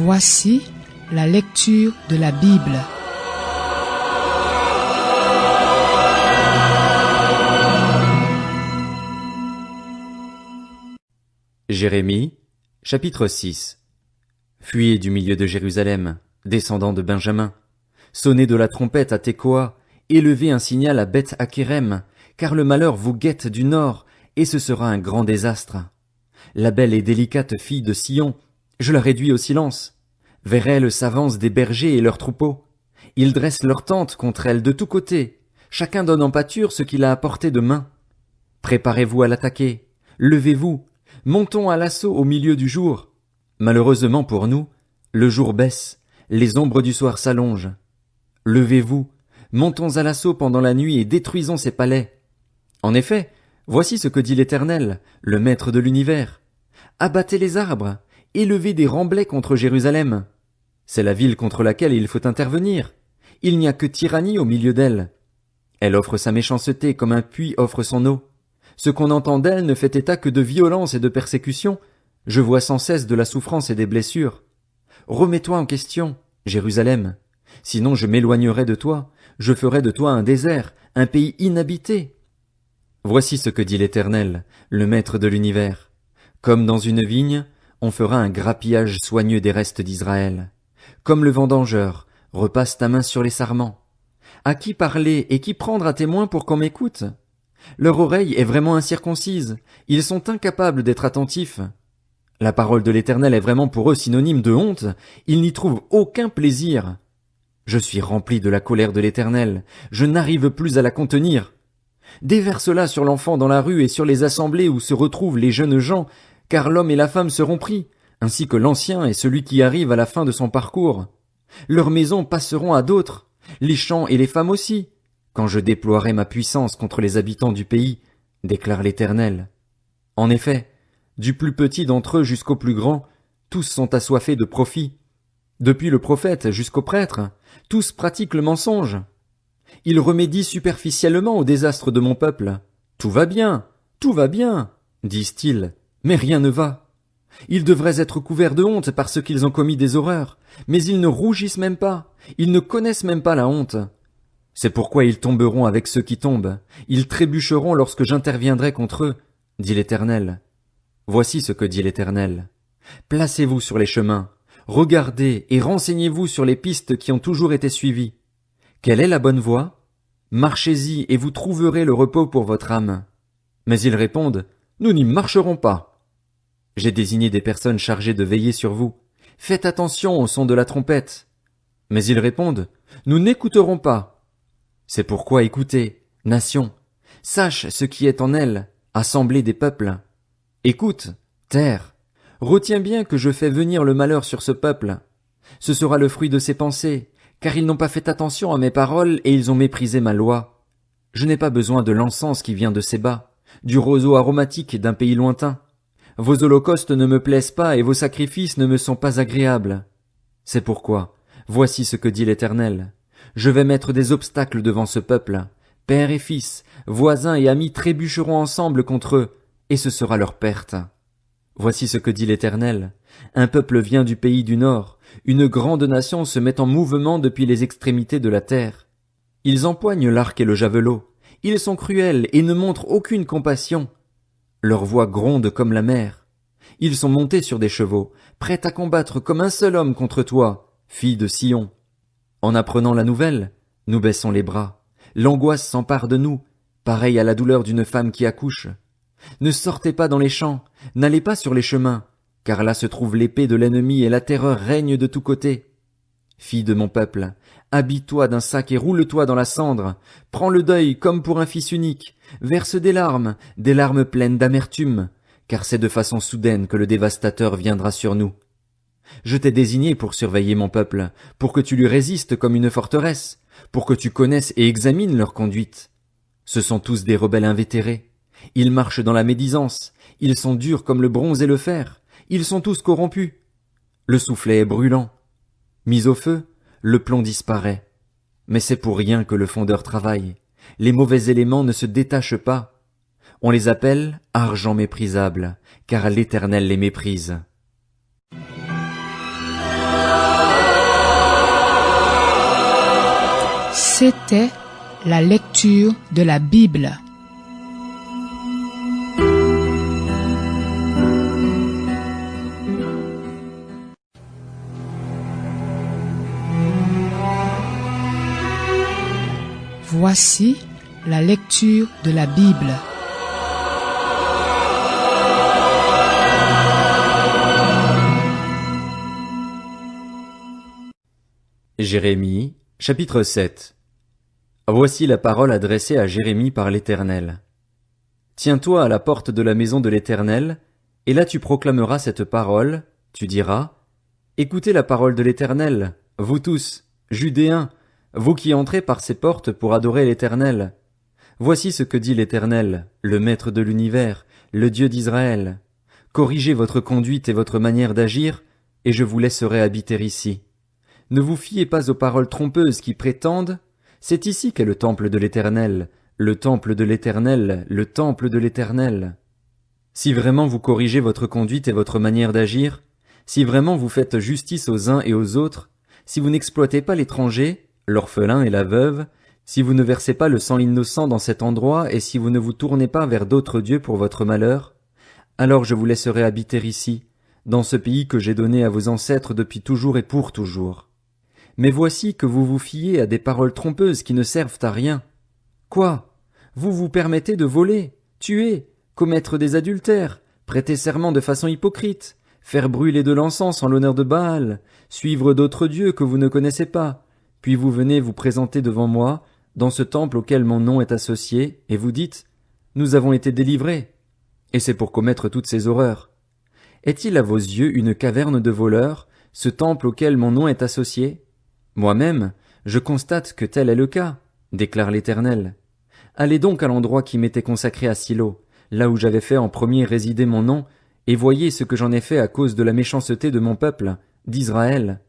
Voici la lecture de la Bible. Jérémie, chapitre 6. Fuyez du milieu de Jérusalem, descendants de Benjamin. Sonnez de la trompette à Tekoa, élevez un signal à Beth-Hakérem, car le malheur vous guette du nord, et ce sera un grand désastre. La belle et délicate fille de Sion, je la réduis au silence. Vers elle s'avancent des bergers et leurs troupeaux. Ils dressent leurs tentes contre elle de tous côtés. Chacun donne en pâture ce qu'il a à portée de main. Préparez-vous à l'attaquer. Levez-vous. Montons à l'assaut au milieu du jour. Malheureusement pour nous, le jour baisse, les ombres du soir s'allongent. Levez-vous. Montons à l'assaut pendant la nuit et détruisons ses palais. En effet, voici ce que dit l'Éternel, le Maître de l'univers. Abattez les arbres, élevez des remblais contre Jérusalem. C'est la ville contre laquelle il faut intervenir. Il n'y a que tyrannie au milieu d'elle. Elle offre sa méchanceté comme un puits offre son eau. Ce qu'on entend d'elle ne fait état que de violence et de persécution. Je vois sans cesse de la souffrance et des blessures. Remets-toi en question, Jérusalem. Sinon je m'éloignerai de toi, je ferai de toi un désert, un pays inhabité. Voici ce que dit l'Éternel, le Maître de l'univers. Comme dans une vigne, on fera un grappillage soigneux des restes d'Israël. Comme le vendangeur, repasse ta main sur les sarments. À qui parler et qui prendre à témoin pour qu'on m'écoute? Leur oreille est vraiment incirconcise, ils sont incapables d'être attentifs. La parole de l'Éternel est vraiment pour eux synonyme de honte, ils n'y trouvent aucun plaisir. Je suis rempli de la colère de l'Éternel, je n'arrive plus à la contenir. Déverse-la sur l'enfant dans la rue et sur les assemblées où se retrouvent les jeunes gens, car l'homme et la femme seront pris, ainsi que l'ancien et celui qui arrive à la fin de son parcours. Leurs maisons passeront à d'autres, les champs et les femmes aussi, quand je déploierai ma puissance contre les habitants du pays, déclare l'Éternel. En effet, du plus petit d'entre eux jusqu'au plus grand, tous sont assoiffés de profit. Depuis le prophète jusqu'au prêtre, tous pratiquent le mensonge. Ils remédient superficiellement au désastre de mon peuple. Tout va bien, disent-ils, mais rien ne va. Ils devraient être couverts de honte parce qu'ils ont commis des horreurs, mais ils ne rougissent même pas, ils ne connaissent même pas la honte. C'est pourquoi ils tomberont avec ceux qui tombent, ils trébucheront lorsque j'interviendrai contre eux, dit l'Éternel. Voici ce que dit l'Éternel. Placez-vous sur les chemins, regardez et renseignez-vous sur les pistes qui ont toujours été suivies. Quelle est la bonne voie? Marchez-y et vous trouverez le repos pour votre âme. Mais ils répondent, nous n'y marcherons pas. J'ai désigné des personnes chargées de veiller sur vous. Faites attention au son de la trompette. Mais ils répondent, nous n'écouterons pas. C'est pourquoi écoutez, nation, sache ce qui est en elle, assemblée des peuples. Écoute, terre, retiens bien que je fais venir le malheur sur ce peuple. Ce sera le fruit de ses pensées, car ils n'ont pas fait attention à mes paroles et ils ont méprisé ma loi. Je n'ai pas besoin de l'encens qui vient de Séba, du roseau aromatique d'un pays lointain. Vos holocaustes ne me plaisent pas et vos sacrifices ne me sont pas agréables. C'est pourquoi, voici ce que dit l'Éternel. Je vais mettre des obstacles devant ce peuple. Père et fils, voisins et amis trébucheront ensemble contre eux, et ce sera leur perte. Voici ce que dit l'Éternel. Un peuple vient du pays du Nord. Une grande nation se met en mouvement depuis les extrémités de la terre. Ils empoignent l'arc et le javelot. Ils sont cruels et ne montrent aucune compassion. Leur voix gronde comme la mer. Ils sont montés sur des chevaux, prêts à combattre comme un seul homme contre toi, fille de Sion. En apprenant la nouvelle, nous baissons les bras. L'angoisse s'empare de nous, pareille à la douleur d'une femme qui accouche. Ne sortez pas dans les champs, n'allez pas sur les chemins, car là se trouve l'épée de l'ennemi et la terreur règne de tous côtés. Fille de mon peuple, habille-toi d'un sac et roule-toi dans la cendre, prends le deuil comme pour un fils unique, verse des larmes pleines d'amertume, car c'est de façon soudaine que le dévastateur viendra sur nous. Je t'ai désigné pour surveiller mon peuple, pour que tu lui résistes comme une forteresse, pour que tu connaisses et examines leur conduite. Ce sont tous des rebelles invétérés. Ils marchent dans la médisance, ils sont durs comme le bronze et le fer, ils sont tous corrompus. Le soufflet est brûlant. Mis au feu, le plomb disparaît. Mais c'est pour rien que le fondeur travaille. Les mauvais éléments ne se détachent pas. On les appelle argent méprisable, car l'Éternel les méprise. C'était la lecture de la Bible. Voici la lecture de la Bible. Jérémie, chapitre 7. Voici la parole adressée à Jérémie par l'Éternel. Tiens-toi à la porte de la maison de l'Éternel, et là tu proclameras cette parole, tu diras, écoutez la parole de l'Éternel, vous tous, Judéens, vous qui entrez par ces portes pour adorer l'Éternel. Voici ce que dit l'Éternel, le Maître de l'univers, le Dieu d'Israël. Corrigez votre conduite et votre manière d'agir, et je vous laisserai habiter ici. Ne vous fiez pas aux paroles trompeuses qui prétendent « C'est ici qu'est le temple de l'Éternel, le temple de l'Éternel, le temple de l'Éternel ». Si vraiment vous corrigez votre conduite et votre manière d'agir, si vraiment vous faites justice aux uns et aux autres, si vous n'exploitez pas l'étranger, l'orphelin et la veuve, si vous ne versez pas le sang innocent dans cet endroit et si vous ne vous tournez pas vers d'autres dieux pour votre malheur, alors je vous laisserai habiter ici, dans ce pays que j'ai donné à vos ancêtres depuis toujours et pour toujours. Mais voici que vous vous fiez à des paroles trompeuses qui ne servent à rien. Quoi? Vous vous permettez de voler, tuer, commettre des adultères, prêter serment de façon hypocrite, faire brûler de l'encens en l'honneur de Baal, suivre d'autres dieux que vous ne connaissez pas, puis vous venez vous présenter devant moi, dans ce temple auquel mon nom est associé, et vous dites, nous avons été délivrés. Et c'est pour commettre toutes ces horreurs. Est-il à vos yeux une caverne de voleurs, ce temple auquel mon nom est associé? Moi-même, je constate que tel est le cas, déclare l'Éternel. Allez donc à l'endroit qui m'était consacré à Silo, là où j'avais fait en premier résider mon nom, et voyez ce que j'en ai fait à cause de la méchanceté de mon peuple, d'Israël.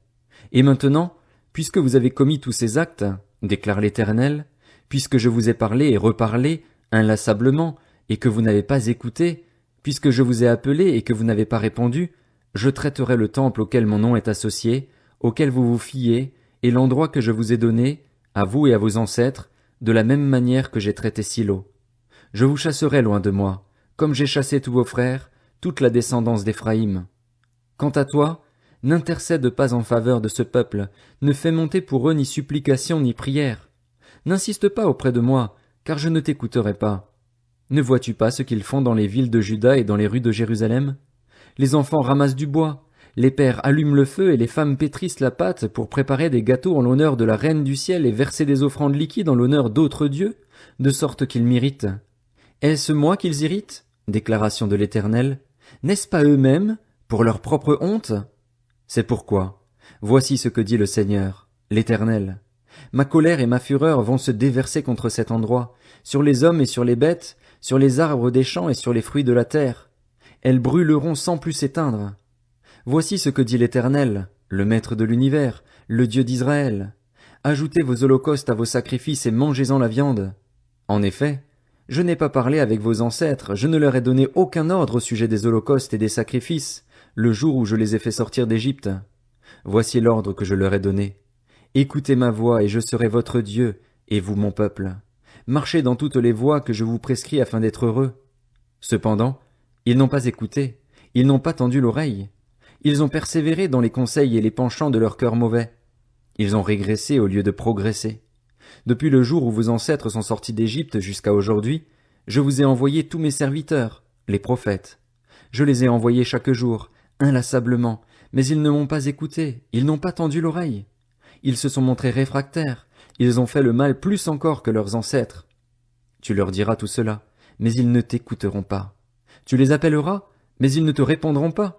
Et maintenant, puisque vous avez commis tous ces actes, déclare l'Éternel, puisque je vous ai parlé et reparlé, inlassablement, et que vous n'avez pas écouté, puisque je vous ai appelé et que vous n'avez pas répondu, je traiterai le temple auquel mon nom est associé, auquel vous vous fiez, et l'endroit que je vous ai donné, à vous et à vos ancêtres, de la même manière que j'ai traité Silo. Je vous chasserai loin de moi, comme j'ai chassé tous vos frères, toute la descendance d'Éphraïm. Quant à toi, n'intercède pas en faveur de ce peuple, ne fais monter pour eux ni supplication ni prière. N'insiste pas auprès de moi, car je ne t'écouterai pas. Ne vois-tu pas ce qu'ils font dans les villes de Juda et dans les rues de Jérusalem? Les enfants ramassent du bois, les pères allument le feu et les femmes pétrissent la pâte pour préparer des gâteaux en l'honneur de la reine du ciel et verser des offrandes liquides en l'honneur d'autres dieux, de sorte qu'ils m'irritent. Est-ce moi qu'ils irritent? Déclaration de l'Éternel. N'est-ce pas eux-mêmes, pour leur propre honte? C'est pourquoi, voici ce que dit le Seigneur, l'Éternel. Ma colère et ma fureur vont se déverser contre cet endroit, sur les hommes et sur les bêtes, sur les arbres des champs et sur les fruits de la terre. Elles brûleront sans plus s'éteindre. Voici ce que dit l'Éternel, le Maître de l'univers, le Dieu d'Israël. Ajoutez vos holocaustes à vos sacrifices et mangez-en la viande. En effet, je n'ai pas parlé avec vos ancêtres, je ne leur ai donné aucun ordre au sujet des holocaustes et des sacrifices, le jour où je les ai fait sortir d'Égypte. Voici l'ordre que je leur ai donné. Écoutez ma voix et je serai votre Dieu, et vous mon peuple. Marchez dans toutes les voies que je vous prescris afin d'être heureux. Cependant, ils n'ont pas écouté, ils n'ont pas tendu l'oreille. Ils ont persévéré dans les conseils et les penchants de leur cœur mauvais. Ils ont régressé au lieu de progresser. Depuis le jour où vos ancêtres sont sortis d'Égypte jusqu'à aujourd'hui, je vous ai envoyé tous mes serviteurs, les prophètes. Je les ai envoyés chaque jour, inlassablement, mais ils ne m'ont pas écouté, ils n'ont pas tendu l'oreille. Ils se sont montrés réfractaires, ils ont fait le mal plus encore que leurs ancêtres. Tu leur diras tout cela, mais ils ne t'écouteront pas. Tu les appelleras, mais ils ne te répondront pas.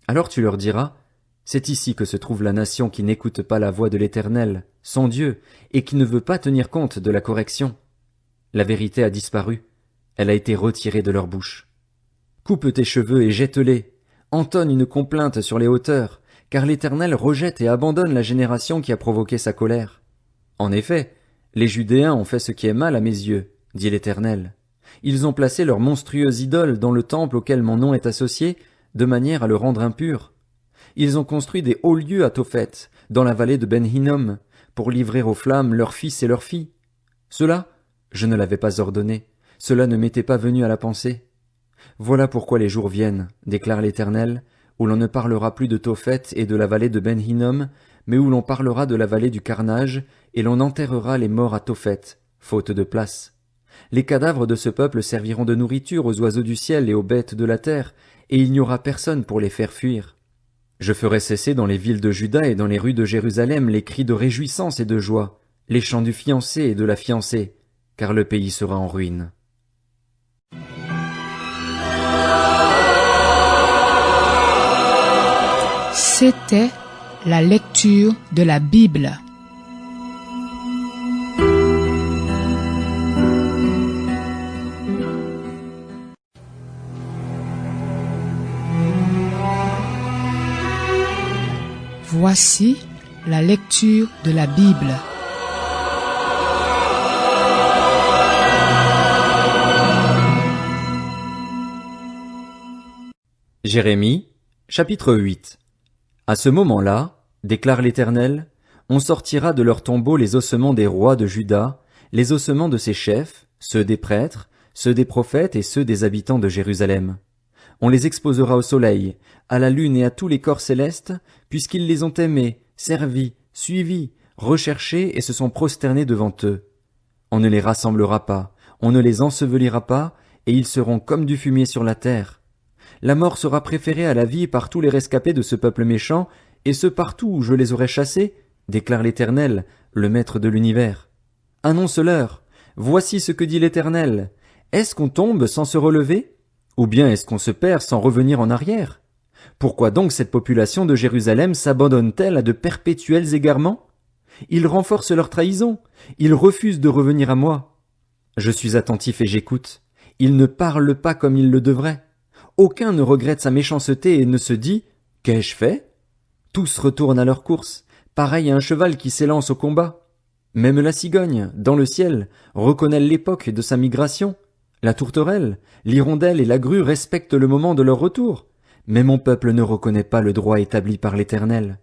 Alors tu leur diras, c'est ici que se trouve la nation qui n'écoute pas la voix de l'Éternel, son Dieu, et qui ne veut pas tenir compte de la correction. La vérité a disparu, elle a été retirée de leur bouche. Coupe tes cheveux et jette-les, entonne une complainte sur les hauteurs, car l'Éternel rejette et abandonne la génération qui a provoqué sa colère. En effet, les Judéens ont fait ce qui est mal à mes yeux, dit l'Éternel. Ils ont placé leur monstrueuse idole dans le temple auquel mon nom est associé, de manière à le rendre impur. Ils ont construit des hauts lieux à Tophet, dans la vallée de Ben Hinnom, pour livrer aux flammes leurs fils et leurs filles. Cela, je ne l'avais pas ordonné, cela ne m'était pas venu à la pensée. Voilà pourquoi les jours viennent, déclare l'Éternel, où l'on ne parlera plus de Tophet et de la vallée de Ben Hinnom, mais où l'on parlera de la vallée du carnage, et l'on enterrera les morts à Tophet, faute de place. Les cadavres de ce peuple serviront de nourriture aux oiseaux du ciel et aux bêtes de la terre, et il n'y aura personne pour les faire fuir. Je ferai cesser dans les villes de Juda et dans les rues de Jérusalem les cris de réjouissance et de joie, les chants du fiancé et de la fiancée, car le pays sera en ruine. C'était la lecture de la Bible. Voici la lecture de la Bible. Jérémie, chapitre 8. À ce moment-là, déclare l'Éternel, on sortira de leurs tombeaux les ossements des rois de Juda, les ossements de ses chefs, ceux des prêtres, ceux des prophètes et ceux des habitants de Jérusalem. On les exposera au soleil, à la lune et à tous les corps célestes, puisqu'ils les ont aimés, servis, suivis, recherchés et se sont prosternés devant eux. On ne les rassemblera pas, on ne les ensevelira pas, et ils seront comme du fumier sur la terre. La mort sera préférée à la vie par tous les rescapés de ce peuple méchant, et ce partout où je les aurai chassés, déclare l'Éternel, le Maître de l'univers. Annonce-leur, voici ce que dit l'Éternel. Est-ce qu'on tombe sans se relever? Ou bien est-ce qu'on se perd sans revenir en arrière? Pourquoi donc cette population de Jérusalem s'abandonne-t-elle à de perpétuels égarements? Ils renforcent leur trahison, ils refusent de revenir à moi. Je suis attentif et j'écoute. Ils ne parlent pas comme ils le devraient. Aucun ne regrette sa méchanceté et ne se dit « Qu'ai-je fait ?» Tous retournent à leur course, pareil à un cheval qui s'élance au combat. Même la cigogne, dans le ciel, reconnaît l'époque de sa migration. La tourterelle, l'hirondelle et la grue respectent le moment de leur retour. Mais mon peuple ne reconnaît pas le droit établi par l'Éternel.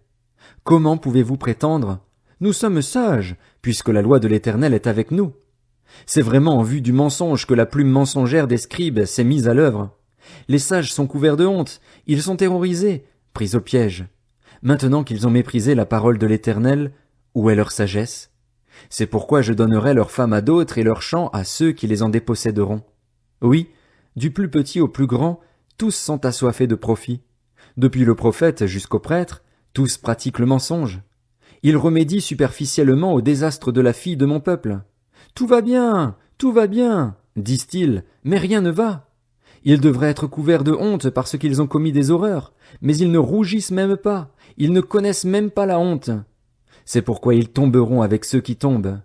Comment pouvez-vous prétendre « Nous sommes sages, puisque la loi de l'Éternel est avec nous ». C'est vraiment en vue du mensonge que la plume mensongère des scribes s'est mise à l'œuvre. Les sages sont couverts de honte, ils sont terrorisés, pris au piège. Maintenant qu'ils ont méprisé la parole de l'Éternel, où est leur sagesse? C'est pourquoi je donnerai leurs femmes à d'autres et leurs champs à ceux qui les en déposséderont. Oui, du plus petit au plus grand, tous sont assoiffés de profit. Depuis le prophète jusqu'au prêtre, tous pratiquent le mensonge. Ils remédient superficiellement au désastre de la fille de mon peuple. Tout va bien, disent-ils, mais rien ne va. Ils devraient être couverts de honte parce qu'ils ont commis des horreurs, mais ils ne rougissent même pas, ils ne connaissent même pas la honte. C'est pourquoi ils tomberont avec ceux qui tombent.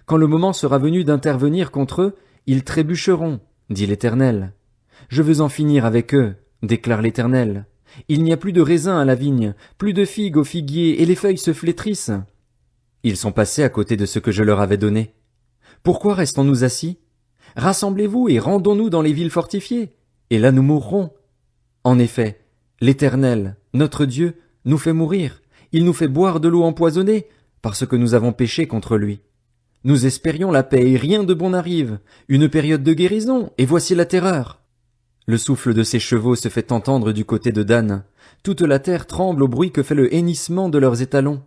Quand le moment sera venu d'intervenir contre eux, ils trébucheront, dit l'Éternel. Je veux en finir avec eux, déclare l'Éternel. Il n'y a plus de raisins à la vigne, plus de figues au figuier, et les feuilles se flétrissent. Ils sont passés à côté de ce que je leur avais donné. Pourquoi restons-nous assis? Rassemblez-vous et rendons-nous dans les villes fortifiées, et là nous mourrons. En effet, l'Éternel, notre Dieu, nous fait mourir, il nous fait boire de l'eau empoisonnée, parce que nous avons péché contre lui. Nous espérions la paix et rien de bon n'arrive, une période de guérison, et voici la terreur. Le souffle de ses chevaux se fait entendre du côté de Dan. Toute la terre tremble au bruit que fait le hennissement de leurs étalons.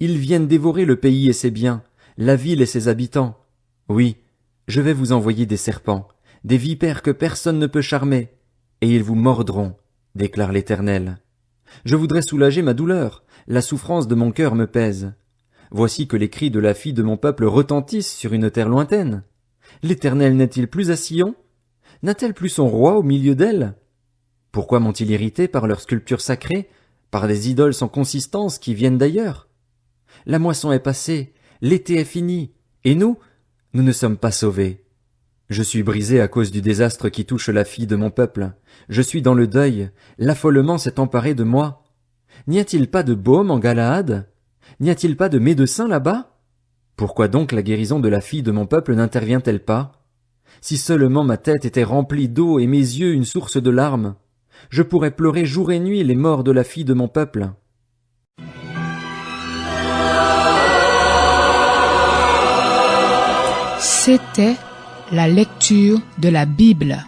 Ils viennent dévorer le pays et ses biens, la ville et ses habitants. Oui, je vais vous envoyer des serpents, des vipères que personne ne peut charmer, et ils vous mordront, déclare l'Éternel. Je voudrais soulager ma douleur, la souffrance de mon cœur me pèse. Voici que les cris de la fille de mon peuple retentissent sur une terre lointaine. L'Éternel n'est-il plus à Sion? N'a-t-elle plus son roi au milieu d'elle? Pourquoi m'ont-ils irrité par leurs sculptures sacrées, par des idoles sans consistance qui viennent d'ailleurs? La moisson est passée, l'été est fini, et nous ne sommes pas sauvés. Je suis brisé à cause du désastre qui touche la fille de mon peuple. Je suis dans le deuil, l'affolement s'est emparé de moi. N'y a-t-il pas de baume en Galaad? N'y a-t-il pas de médecin là-bas? Pourquoi donc la guérison de la fille de mon peuple n'intervient-elle pas? Si seulement ma tête était remplie d'eau et mes yeux une source de larmes, je pourrais pleurer jour et nuit les morts de la fille de mon peuple. C'était la lecture de la Bible.